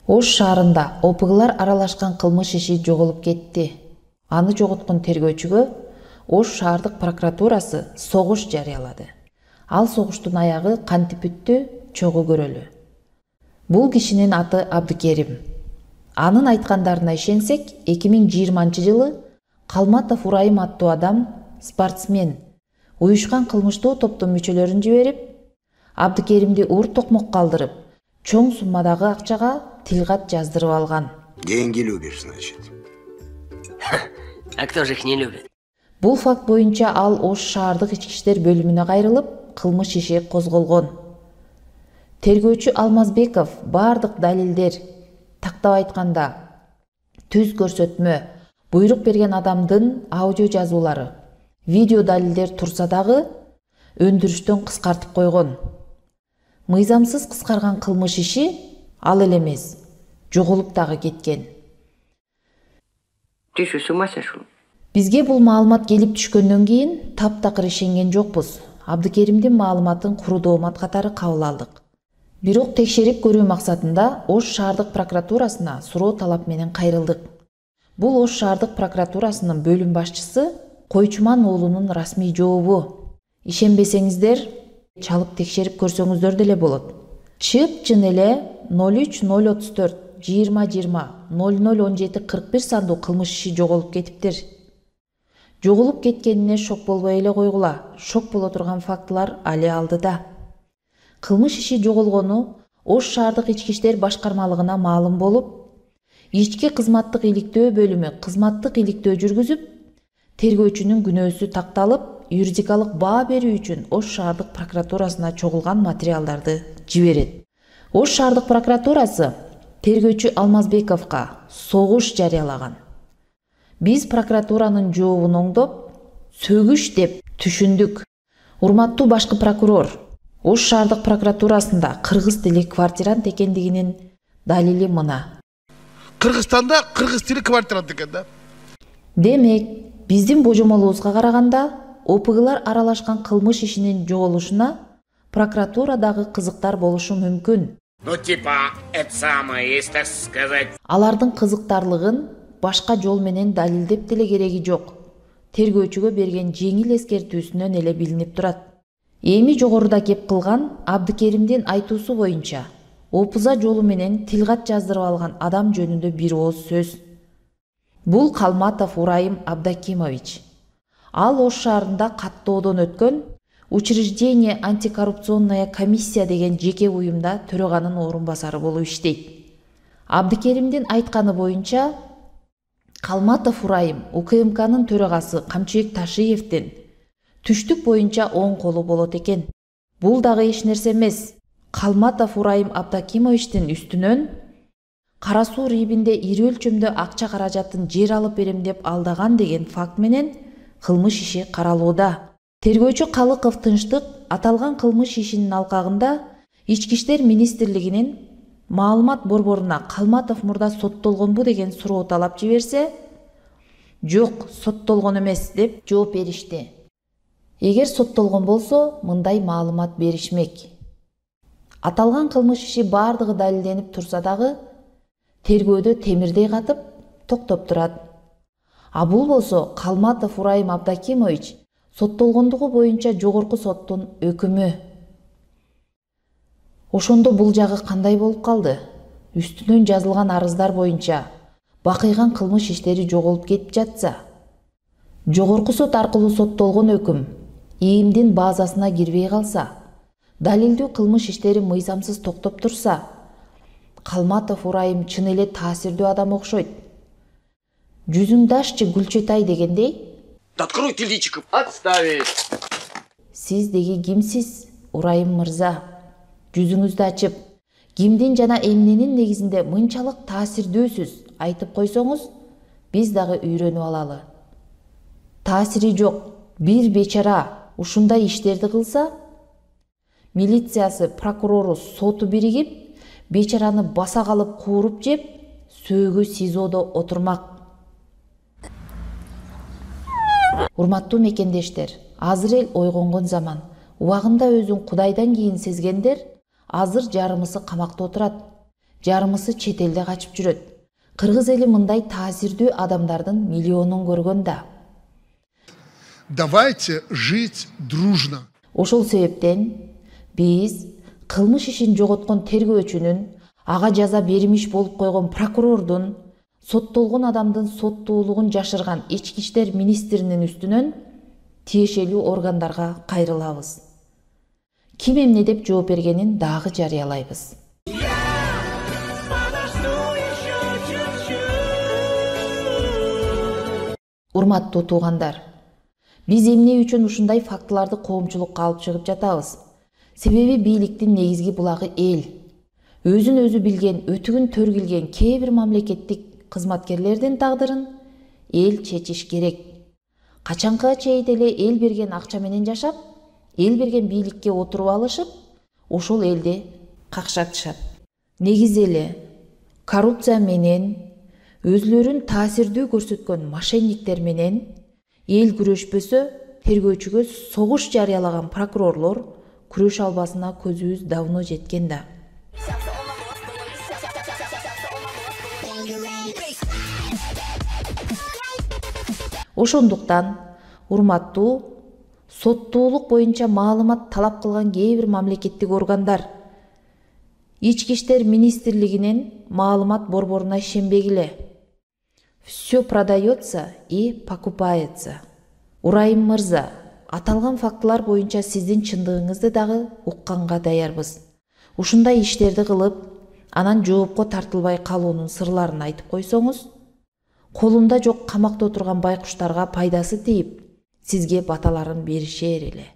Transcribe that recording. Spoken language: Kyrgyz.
Ош шаарында ОПГлар аралашкан кылмыш иши жоголуп кетти. Аны жоготкон тергөөчүгө Ош шаардык прокуратурасы согуш жарыялады. Ал согуштун аягы кантип бүттү, чогуу көрөлү. Бул кишинин аты Абдыкерим. Анын айткандарына ишенсек, 2020-жылы Калматов Урайым аттуу адам, спортсмен, уюшкан кылмыштуу топтун мүчөлөрүн жиберип, Абдыкеримди уур токмок калдырып, чоң суммадагы акчага тилгат жаздырып алган. Деньги любишь, значит. А кто же их не любит? Бул факт боюнча ал Ош шаардык ички иштер бөлүмүнө кайрылып, кылмыш иши козголгон. Тергөөчү Алмазбеков бардык далилдер, тактап айтканда, түз көрсөтмө, буйрук берген адамдын аудио жазуулары, видео далилдер турса дагы өндүрүштөн кыскартып койгон. Мыйзамсыз кыскарган кылмыш иши ал эле эмес, жоголуп дагы кеткен. Ты что, с ума сошел? Бизге бул маалымат келип түшкөндөн кийин таптакыр ишенген жокпуз. Абдыкеримдин маалыматын куру доомат катары кабыл алдык. Бирок текшерип көрүү максатында Ош шаардык прокуратурасына суроо талап менен кайрылдык. Бул Ош шаардык прокуратурасынын бөлүм башчысы Койчуман уулунун расмий жообу. Ишенбесеңиздер, чалып текшерип көрсөңүздөр деле болот. Чып-чын эле 03-034 20-20 0017-41 сандуу кылмыш иши жоголуп кетиптир. Жоголуп кеткенине шок болбой эле койгула. Шок боло турган фактылар али алдыда. Кылмыш иши жоголгону Ош шаардык ички иштер башкармалыгына маалым болуп, ички кызматтык иликтөө бөлүмү кызматтык иликтөө жүргүзүп, тергөөчүнүн күнөөсү такталып, юридикалык баа берүү үчүн Ош шаардык прокуратурасына чогулган материалдарды жиберет. Ош шаардык прокуратурасы тергөөчү Алмазбековго согуш жарыялаган. Биз прокуратуранын жообун оңдоп, сөгүш деп түшүндүк. Урматтуу башкы прокурор, Ош шаардык прокуратурасында кыргыз тили квартирант экендигинин далили мына. Кыргызстанда кыргыз тили квартирант экен да. Демек, биздин божомолубузга караганда ОПГлар аралашкан кылмыш ишинин жоголушуна прокуратурадагы кызыктар болушу мүмкүн. Ну типа, это самое, есть, так сказать. Алардын кызыктарлыгын башка жол менен далилдеп деле кереги жок. Тергөөчүгө берген жеңил эскертүүсүнөн эле билинип турат. Эми жогоруда кеп кылган Абдыкеримдин айтуусу боюнча, опуза жолу менен тилгат жаздырып алган адам жөнүндө бир ооз сөз. Бул Калматов Урайым Абдакимович. Ал Ош шаарында каттоодон өткөн Учреждение антикоррупционная комиссия деген жеке уюмда төраганын орун басары болуп иштейт. Абдыкеримдин айтканы боюнча, Калматов Урайым УКМКнын төрагасы Камчыбек Ташиевдин түштүк боюнча оң колу болот экен. Бул дагы эч нерсе эмес. Калматов Урайым Абдакимовичтин үстүнөн Кара Суу Рибинде ири өлчөмдө акча каражатын жер алып берем деп алдаган деген факт менен кылмыш иши каралууда. Тергөөчү Калыков Тынчтык аталган кылмыш ишинин алкагында Ички иштер министрлигинин маалымат борборуна Калматов мурда соттолгонбу деген суроо талап жиберсе, жок, соттолгон эмес деп жооп беришти. Эгер соттолгон болсо, мындай маалымат беришмек. Аталган кылмыш иши бардыгы далилденип турса дагы, тергөөдө темирдей катып, токтоп турат. А бул болсо Калматов Урайым Абдакимович соттолгондугу боюнча жогорку соттун өкүмү. Ошондо бул жагы кандай болуп калды? Үстүнөн жазылган арыздар боюнча бакыйган кылмыш иштери жоголуп кетип жатса, жогорку сот аркылуу соттолгон өкүм ИИМдин базасына кирбей калса, далилдүү кылмыш иштери мыйзамсыз токтоп турса, Калматов Урайым чын эле таасирдүү адам окшойт. Жүзүңдү аччы Гүлчөтай дегендей, Открой ты личико. Отставить. Сиз деги кимсиз, Урайым мырза? Жүзүңүздү ачып, кимдин жана эмненин негизинде мынчалык таасирдүүсүз айтып койсоңуз, биз дагы үйрөнүп алалы. Таасири жок, бир бечара ушундай иштерди кылса, милициясы, прокурору, соту биригип, бечараны баса калып кууруп жеп, сөөгү СИЗОдо отурмак. Урматтуу мекендештер, азыр эл ойгонгон заман. Убагында өзүн Кудайдан кийин сезгендер азыр жарымысы камакта отурат. жарымысы чет элде качып жүрөт. Кыргыз эли мындай таасирдүү адамдардын миллионун көргөн да. Давайте жить дружно. Ошол себептен биз кылмыш ишин жоготкон тергөөчүнүн, ага жаза бермиш болуп койгон прокурордун, соттолгон адамдын соттуулугун жашырган ички иштер министринин үстүнөн тиешелүү органдарга кайрылабыз. Ким эмне деп жооп бергенин дагы жарыялайбыз. Урматтуу туугандар, биз эмне үчүн ушундай фактыларды коомчулукка алып чыгып жатабыз? Себеби бийликтин негизги булагы эл. Өзүн өзү билген, өтүгүн төргүлген кээ бир мамлекеттик кызматкерлердин тагдырын эл чечиш керек. Качанкыга чейин эле эл берген акча менен жашап, эл берген бийликке отуруп алышып, ошол элди какшатышат. Негизи эле коррупция менен, өзлөрүн таасирдүү көрсөткөн мошенниктер менен эл күрөшпөсө, тергөөчүгө согуш жарыялаган прокурорлор күрөш албасына көзүбүз давно жеткен да. Ошондуктан, урматтуу, соттуулук боюнча маалымат талап кылган кээ бир мамлекеттик органдар Ички иштер министрлигинин маалымат борборуна ишенбегиле. Все продается и покупается. Урайым мырза, аталган фактылар боюнча сиздин чындыгыңызды дагы укканга даярбыз. Ушундай иштерди кылып, анан жоопко тартылбай калуунун сырларын айтып койсоңуз, колунда жок камакта отурган байкуштарга пайдасы тийип, сизге баталарын беришер эле.